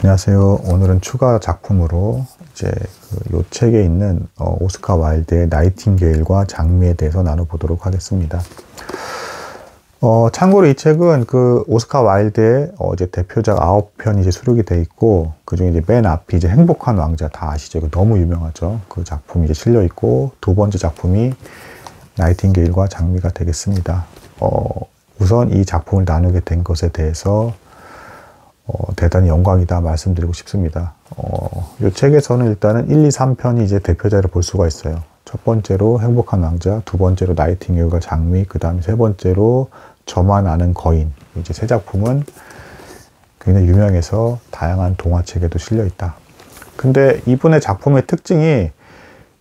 안녕하세요. 오늘은 추가 작품으로 이제 요 책에 있는 오스카 와일드의 나이팅게일과 장미에 대해서 나눠보도록 하겠습니다. 참고로 이 책은 그 오스카 와일드의 이제 대표작 9편이 이제 수록이 돼 있고, 그 중에 이제 맨 앞이 이제 행복한 왕자, 다 아시죠? 이거 너무 유명하죠. 그 작품이 이제 실려 있고, 두 번째 작품이 나이팅게일과 장미가 되겠습니다. 우선 이 작품을 나누게 된 것에 대해서 대단히 영광이다 말씀드리고 싶습니다. 이 책에서는 일단은 1, 2, 3편이 이제 대표작을 볼 수가 있어요. 첫 번째로 행복한 왕자, 두 번째로 나이팅게일과 장미, 그 다음에 세 번째로 저만 아는 거인. 이제 세 작품은 굉장히 유명해서 다양한 동화책에도 실려 있다. 근데 이분의 작품의 특징이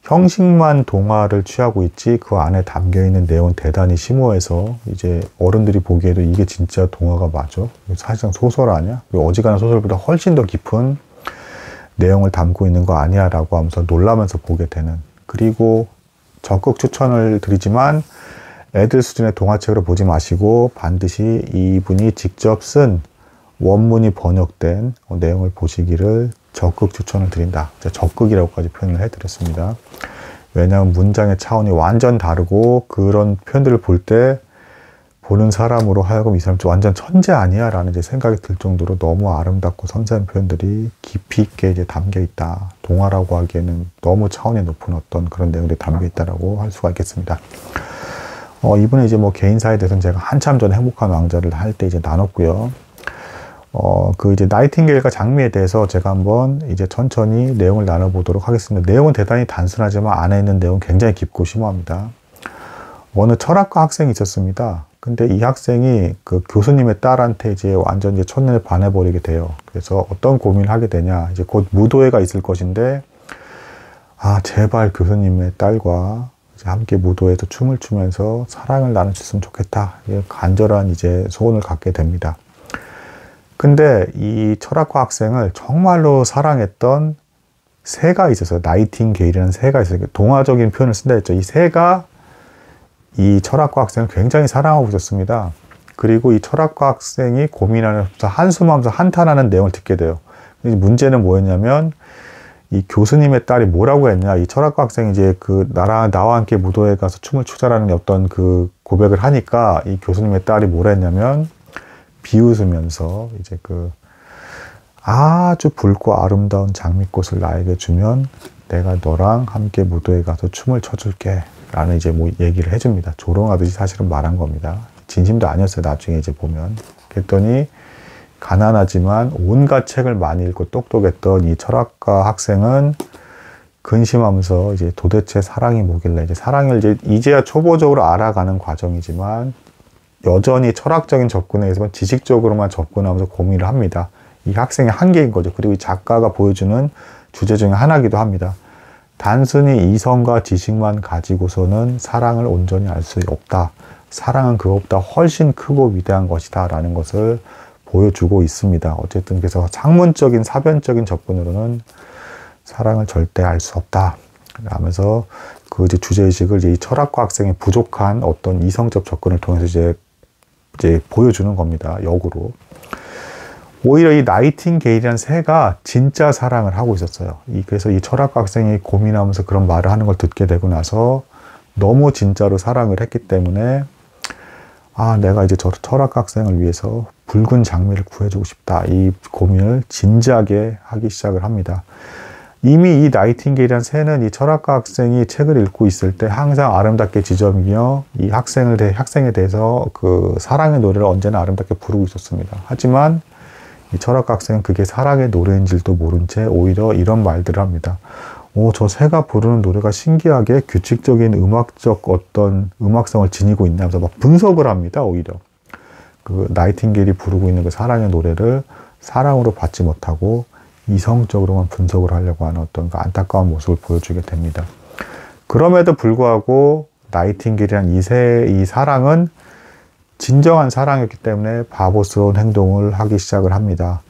형식만 동화를 취하고 있지 그 안에 담겨 있는 내용은 대단히 심오해서 이제 어른들이 보기에도 이게 진짜 동화가 맞아? 사실상 소설 아니야? 어지간한 소설보다 훨씬 더 깊은 내용을 담고 있는 거 아니야? 라고 하면서 놀라면서 보게 되는. 그리고 적극 추천을 드리지만 애들 수준의 동화책으로 보지 마시고 반드시 이분이 직접 쓴 원문이 번역된 내용을 보시기를 적극 추천을 드린다. 적극이라고까지 표현을 해드렸습니다. 왜냐하면 문장의 차원이 완전 다르고 그런 표현들을 볼 때 보는 사람으로 하여금 이 사람 좀 완전 천재 아니야? 라는 이제 생각이 들 정도로 너무 아름답고 섬세한 표현들이 깊이 있게 이제 담겨 있다. 동화라고 하기에는 너무 차원이 높은 어떤 그런 내용들이 담겨 있다라고 할 수가 있겠습니다. 이분의 이제 뭐 개인사에 대해서는 제가 한참 전에 행복한 왕자를 할 때 이제 나눴고요. 그 이제 나이팅게일과 장미에 대해서 제가 한번 이제 천천히 내용을 나눠보도록 하겠습니다. 내용은 대단히 단순하지만 안에 있는 내용은 굉장히 깊고 심오합니다. 어느 철학과 학생이 있었습니다. 근데 이 학생이 그 교수님의 딸한테 이제 완전 이제 첫눈에 반해버리게 돼요. 그래서 어떤 고민을 하게 되냐. 이제 곧 무도회가 있을 것인데, 제발 교수님의 딸과 이제 함께 무도회에서 춤을 추면서 사랑을 나누셨으면 좋겠다. 간절한 이제 소원을 갖게 됩니다. 근데 이 철학과 학생을 정말로 사랑했던 새가 있었어요. 나이팅게일이라는 새가 있어요. 동화적인 표현을 쓴다 했죠. 이 새가 이 철학과 학생을 굉장히 사랑하고 있었습니다. 그리고 이 철학과 학생이 고민하면서 한숨하면서 한탄하는 내용을 듣게 돼요. 문제는 뭐였냐면 이 교수님의 딸이 뭐라고 했냐. 이 철학과 학생이 이제 나와 함께 무도회 가서 춤을 추자라는 어떤 그 고백을 하니까 이 교수님의 딸이 뭐라 했냐면 비웃으면서 이제 아주 붉고 아름다운 장미꽃을 나에게 주면 내가 너랑 함께 무도회 가서 춤을 춰줄게 라는 이제 뭐 얘기를 해줍니다. 조롱하듯이 사실은 말한 겁니다. 진심도 아니었어요. 나중에 이제 보면. 그랬더니 가난하지만 온갖 책을 많이 읽고 똑똑했던 이 철학과 학생은 근심하면서 이제 도대체 사랑이 뭐길래 이제 사랑을 이제야 초보적으로 알아가는 과정이지만 여전히 철학적인 접근에 의해서 지식적으로만 접근하면서 고민을 합니다. 이 학생의 한계인 거죠. 그리고 이 작가가 보여주는 주제 중에 하나이기도 합니다. 단순히 이성과 지식만 가지고서는 사랑을 온전히 알 수 없다. 사랑은 그것보다 훨씬 크고 위대한 것이다. 라는 것을 보여주고 있습니다. 어쨌든 그래서 학문적인 사변적인 접근으로는 사랑을 절대 알 수 없다. 라면서 그 이제 주제의식을 이제 이 철학과 학생의 부족한 어떤 이성적 접근을 통해서 이제 보여주는 겁니다. 역으로. 오히려 이 나이팅게일이라는 새가 진짜 사랑을 하고 있었어요. 그래서 이 철학과 학생이 고민하면서 그런 말을 하는 걸 듣게 되고 나서 너무 진짜로 사랑을 했기 때문에 내가 이제 저 철학과 학생을 위해서 붉은 장미를 구해주고 싶다. 이 고민을 진지하게 하기 시작을 합니다. 이미 이 나이팅게일이라는 새는 이 철학과 학생이 책을 읽고 있을 때 항상 아름답게 지저미며 이 학생에 대해서 그 사랑의 노래를 언제나 아름답게 부르고 있었습니다. 하지만 이 철학과 학생은 그게 사랑의 노래인 줄도 모른 채 오히려 이런 말들을 합니다. 저 새가 부르는 노래가 신기하게 규칙적인 음악적 어떤 음악성을 지니고 있나 하면서 막 분석을 합니다. 오히려 그 나이팅게일이 부르고 있는 그 사랑의 노래를 사랑으로 받지 못하고 이성적으로만 분석을 하려고 하는 어떤 그 안타까운 모습을 보여주게 됩니다. 그럼에도 불구하고 나이팅게일이란 이 사랑은 진정한 사랑이었기 때문에 바보스러운 행동을 하기 시작을 합니다.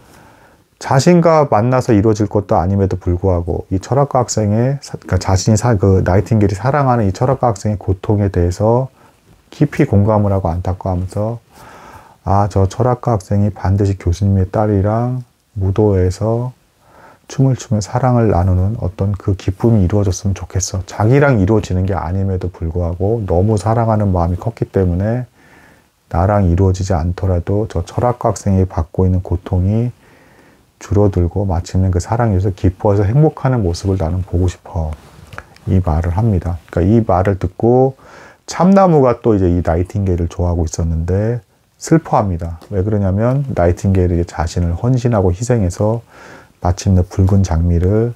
자신과 만나서 이루어질 것도 아님에도 불구하고 이 철학과 학생의 그 나이팅게일이 사랑하는 이 철학과 학생의 고통에 대해서 깊이 공감을 하고 안타까워하면서 저 철학과 학생이 반드시 교수님의 딸이랑 무도에서 춤을 추며 사랑을 나누는 어떤 그 기쁨이 이루어졌으면 좋겠어. 자기랑 이루어지는 게 아님에도 불구하고 너무 사랑하는 마음이 컸기 때문에 나랑 이루어지지 않더라도 저 철학과 학생이 받고 있는 고통이 줄어들고 마침내 그 사랑에 대해서 기뻐해서 행복하는 모습을 나는 보고 싶어. 이 말을 합니다. 그러니까 이 말을 듣고 참나무가 또 이제 이 나이팅게일을 좋아하고 있었는데 슬퍼합니다. 왜 그러냐면 나이팅게일이 자신을 헌신하고 희생해서 마침내 붉은 장미를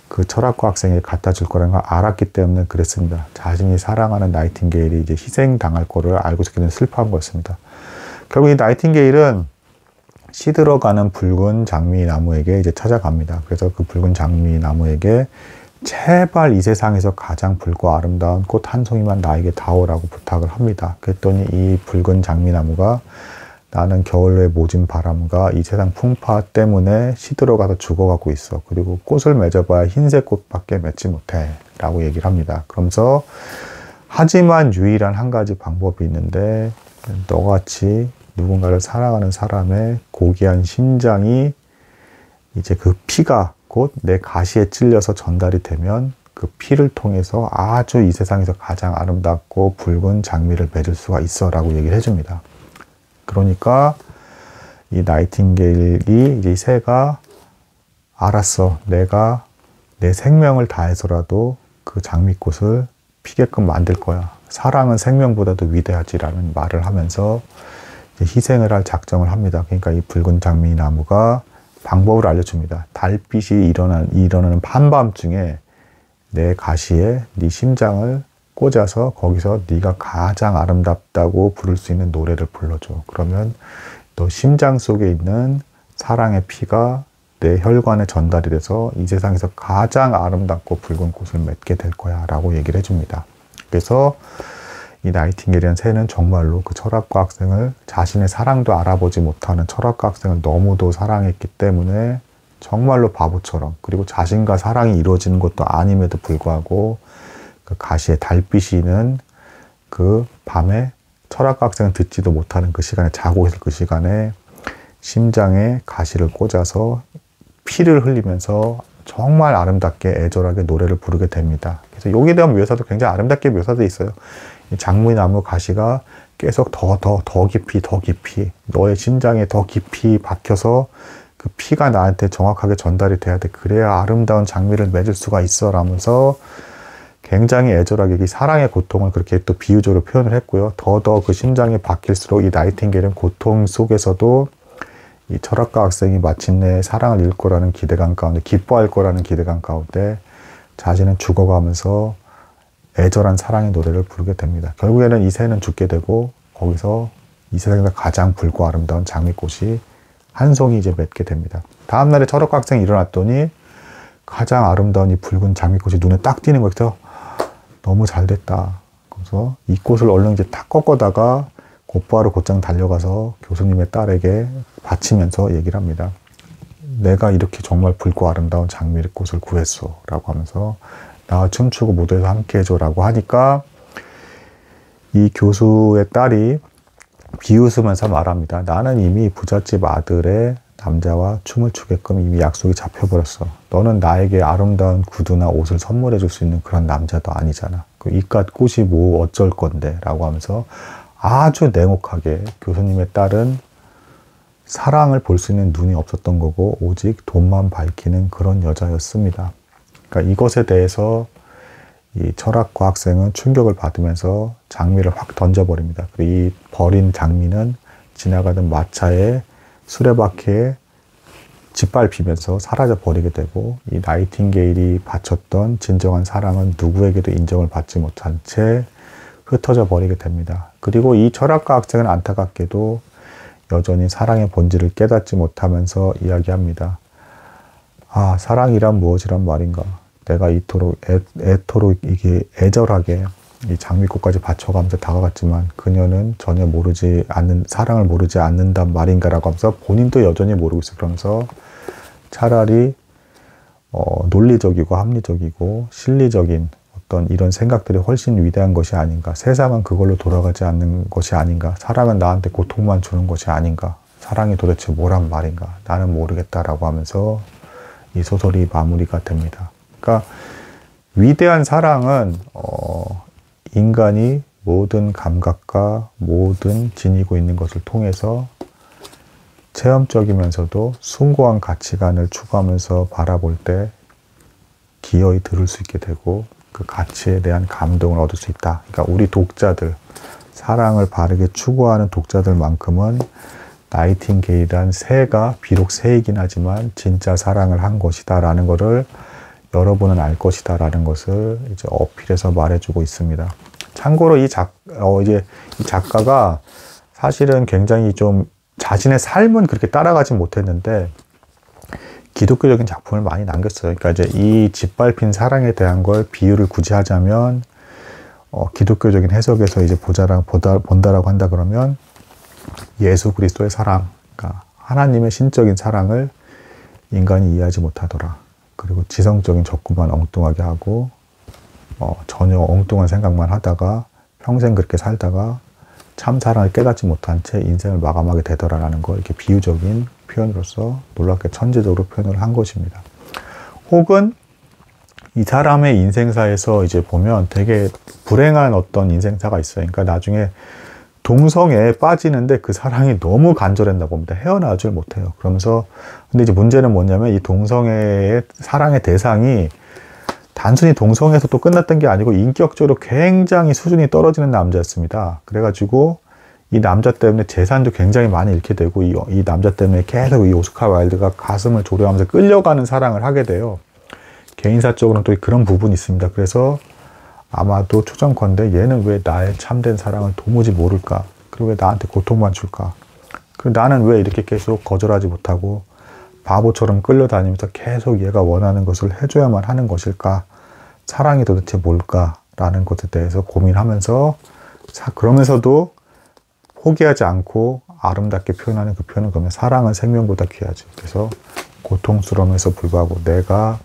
그 철학과 학생에게 갖다 줄 거라는 걸 알았기 때문에 그랬습니다. 자신이 사랑하는 나이팅게일이 이제 희생당할 거를 알고 있기 때문에 슬퍼한 거였습니다. 결국 이 나이팅게일은 시들어가는 붉은 장미 나무에게 이제 찾아갑니다. 그래서 그 붉은 장미 나무에게 제발 이 세상에서 가장 붉고 아름다운 꽃 한 송이만 나에게 다오라고 부탁을 합니다. 그랬더니 이 붉은 장미나무가 나는 겨울에 모진 바람과 이 세상 풍파 때문에 시들어가서 죽어가고 있어. 그리고 꽃을 맺어봐야 흰색 꽃밖에 맺지 못해 라고 얘기를 합니다. 그러면서 하지만 유일한 한 가지 방법이 있는데 너같이 누군가를 사랑하는 사람의 고귀한 심장이 이제 그 피가 곧 내 가시에 찔려서 전달이 되면 그 피를 통해서 아주 이 세상에서 가장 아름답고 붉은 장미를 맺을 수가 있어 라고 얘기를 해줍니다. 그러니까 이 나이팅게일이 이제 이 새가 알았어. 내가 내 생명을 다해서라도 그 장미꽃을 피게끔 만들 거야. 사랑은 생명보다도 위대하지라는 말을 하면서 이제 희생을 할 작정을 합니다. 그러니까 이 붉은 장미나무가 방법을 알려줍니다. 달빛이 일어나는 한밤중에 내 가시에 네 심장을 꽂아서 거기서 네가 가장 아름답다고 부를 수 있는 노래를 불러줘. 그러면 너 심장 속에 있는 사랑의 피가 내 혈관에 전달이 돼서 이 세상에서 가장 아름답고 붉은 꽃을 맺게 될 거야 라고 얘기를 해줍니다. 그래서 이 나이팅게일이라는 새는 정말로 그 철학과 학생을 자신의 사랑도 알아보지 못하는 철학과 학생을 너무도 사랑했기 때문에 정말로 바보처럼 그리고 자신과 사랑이 이루어지는 것도 아님에도 불구하고 그 가시에 달빛이 있는 그 밤에 철학과 학생은 듣지도 못하는 그 시간에 자고 있을 그 시간에 심장에 가시를 꽂아서 피를 흘리면서 정말 아름답게 애절하게 노래를 부르게 됩니다. 그래서 여기에 대한 묘사도 굉장히 아름답게 묘사되어 있어요. 이 장미나무 가시가 계속 더 깊이 너의 심장에 더 깊이 박혀서 그 피가 나한테 정확하게 전달이 돼야 돼. 그래야 아름다운 장미를 맺을 수가 있어 라면서 굉장히 애절하게 이 사랑의 고통을 그렇게 또 비유적으로 표현을 했고요. 더 그 심장이 박힐수록 이 나이팅게일은 고통 속에서도 이 철학과 학생이 마침내 사랑을 잃을 거라는 기대감 가운데, 기뻐할 거라는 기대감 가운데 자신은 죽어가면서 애절한 사랑의 노래를 부르게 됩니다. 결국에는 이 새는 죽게 되고 거기서 이 세상에서 가장 붉고 아름다운 장미꽃이 한 송이 이제 맺게 됩니다. 다음날에 철학과 학생이 일어났더니 가장 아름다운 이 붉은 장미꽃이 눈에 딱 띄는 거예요. 너무 잘 됐다. 그래서 이 꽃을 얼른 이제 탁 꺾어다가 곧바로 곧장 달려가서 교수님의 딸에게 바치면서 얘기를 합니다. 내가 이렇게 정말 붉고 아름다운 장미꽃을 구했어 라고 하면서 나와 춤추고 무대에서 함께 해줘 라고 하니까 이 교수의 딸이 비웃으면서 말합니다. 나는 이미 부잣집 아들의 남자와 춤을 추게끔 이미 약속이 잡혀버렸어. 너는 나에게 아름다운 구두나 옷을 선물해 줄 수 있는 그런 남자도 아니잖아. 그 이깟 꽃이 뭐 어쩔 건데 라고 하면서 아주 냉혹하게 교수님의 딸은 사랑을 볼 수 있는 눈이 없었던 거고 오직 돈만 밝히는 그런 여자였습니다. 그러니까 이것에 대해서 이 철학과 학생은 충격을 받으면서 장미를 확 던져버립니다. 그리고 이 버린 장미는 지나가던 마차의 수레바퀴에 짓밟히면서 사라져 버리게 되고 이 나이팅게일이 바쳤던 진정한 사랑은 누구에게도 인정을 받지 못한 채 흩어져 버리게 됩니다. 그리고 이 철학과 학생은 안타깝게도 여전히 사랑의 본질을 깨닫지 못하면서 이야기합니다. 아, 사랑이란 무엇이란 말인가? 내가 애토록 이게 애절하게 이 장미꽃까지 바쳐가면서 다가갔지만 그녀는 전혀 사랑을 모르지 않는단 말인가라고 하면서 본인도 여전히 모르고 있어요. 그러면서 차라리 논리적이고 합리적이고 실리적인 어떤 이런 생각들이 훨씬 위대한 것이 아닌가. 세상은 그걸로 돌아가지 않는 것이 아닌가. 사랑은 나한테 고통만 주는 것이 아닌가. 사랑이 도대체 뭐란 말인가? 나는 모르겠다라고 하면서 이 소설이 마무리가 됩니다. 그러니까 위대한 사랑은 인간이 모든 감각과 모든 지니고 있는 것을 통해서 체험적이면서도 숭고한 가치관을 추구하면서 바라볼 때 기어이 들을 수 있게 되고 그 가치에 대한 감동을 얻을 수 있다. 그러니까 우리 독자들, 사랑을 바르게 추구하는 독자들만큼은 나이팅게일이란 새가 비록 새이긴 하지만 진짜 사랑을 한 것이다 라는 것을 여러분은 알 것이다 라는 것을 이제 어필해서 말해주고 있습니다. 참고로 이 작가가 사실은 굉장히 좀 자신의 삶은 그렇게 따라가진 못했는데 기독교적인 작품을 많이 남겼어요. 그러니까 이제 이 짓밟힌 사랑에 대한 걸 비유를 굳이 하자면 기독교적인 해석에서 이제 본다라고 한다 그러면 예수 그리스도의 사랑, 그러니까 하나님의 신적인 사랑을 인간이 이해하지 못하더라. 그리고 지성적인 접근만 엉뚱하게 하고 전혀 엉뚱한 생각만 하다가 평생 그렇게 살다가 참 사랑을 깨닫지 못한 채 인생을 마감하게 되더라라는 걸 이렇게 비유적인 표현으로서 놀랍게 천재적으로 표현을 한 것입니다. 혹은 이 사람의 인생사에서 이제 보면 되게 불행한 어떤 인생사가 있어요. 그러니까 나중에 동성애에 빠지는데 그 사랑이 너무 간절했나 봅니다. 헤어나오질 못해요. 그러면서 근데 이제 문제는 뭐냐면 이 동성애의 사랑의 대상이 단순히 동성애에서 또 끝났던 게 아니고 인격적으로 굉장히 수준이 떨어지는 남자였습니다. 그래가지고 이 남자 때문에 재산도 굉장히 많이 잃게 되고 이 남자 때문에 계속 이 오스카 와일드가 가슴을 조려하면서 끌려가는 사랑을 하게 돼요. 개인사적으로는 또 그런 부분이 있습니다. 그래서 아마도 초정컨대 얘는 왜 나의 참된 사랑을 도무지 모를까? 그리고 왜 나한테 고통만 줄까? 그리고 나는 왜 이렇게 계속 거절하지 못하고 바보처럼 끌려다니면서 계속 얘가 원하는 것을 해줘야만 하는 것일까? 사랑이 도대체 뭘까? 라는 것에 대해서 고민하면서 그러면서도 포기하지 않고 아름답게 표현하는 그 표현은 그러면 사랑은 생명보다 귀하지. 그래서 고통스러움에도 불구하고 내가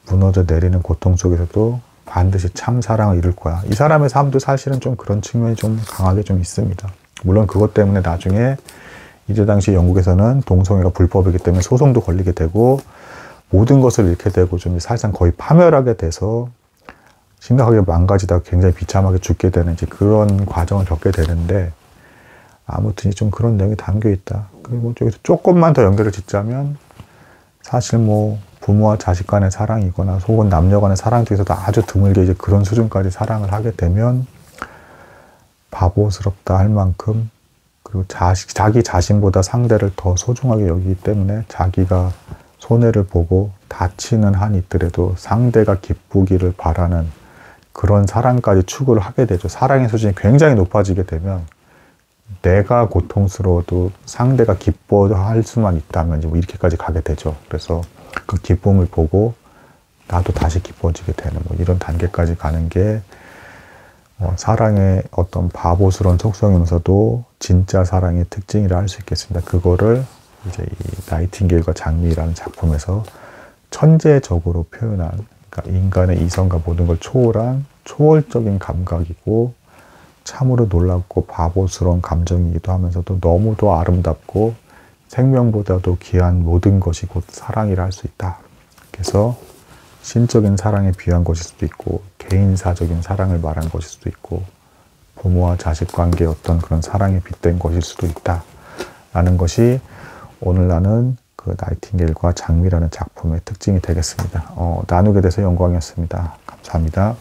무너져 내리는 고통 속에서도 반드시 참 사랑을 이룰 거야. 이 사람의 삶도 사실은 좀 그런 측면이 좀 강하게 좀 있습니다. 물론 그것 때문에 나중에 이때 당시 영국에서는 동성애가 불법이기 때문에 소송도 걸리게 되고 모든 것을 잃게 되고 좀 사실상 거의 파멸하게 돼서 심각하게 망가지다가 굉장히 비참하게 죽게 되는 이제 그런 과정을 겪게 되는데 아무튼 좀 그런 내용이 담겨 있다. 그리고 저기서 조금만 더 연결을 짓자면 사실 뭐 부모와 자식 간의 사랑이거나 혹은 남녀 간의 사랑 중에서도 아주 드물게 이제 그런 수준까지 사랑을 하게 되면 바보스럽다 할 만큼 그리고 자기 자신보다 상대를 더 소중하게 여기기 때문에 자기가 손해를 보고 다치는 한이 있더라도 상대가 기쁘기를 바라는 그런 사랑까지 추구를 하게 되죠. 사랑의 수준이 굉장히 높아지게 되면 내가 고통스러워도 상대가 기뻐할 수만 있다면 뭐 이렇게까지 가게 되죠. 그래서 그 기쁨을 보고 나도 다시 기뻐지게 되는 뭐 이런 단계까지 가는 게 사랑의 어떤 바보스러운 속성이면서도 진짜 사랑의 특징이라 할 수 있겠습니다. 그거를 이제 이 나이팅게일과 장미라는 작품에서 천재적으로 표현한, 그러니까 인간의 이성과 모든 걸 초월한 초월적인 감각이고 참으로 놀랍고 바보스러운 감정이기도 하면서도 너무도 아름답고 생명보다도 귀한 모든 것이 곧 사랑이라 할 수 있다. 그래서 신적인 사랑에 비유한 것일 수도 있고 개인사적인 사랑을 말한 것일 수도 있고 부모와 자식 관계의 어떤 그런 사랑에 빗댄 것일 수도 있다 라는 것이 오늘 나눈 그 나이팅게일과 장미라는 작품의 특징이 되겠습니다. 나누게 돼서 영광이었습니다. 감사합니다.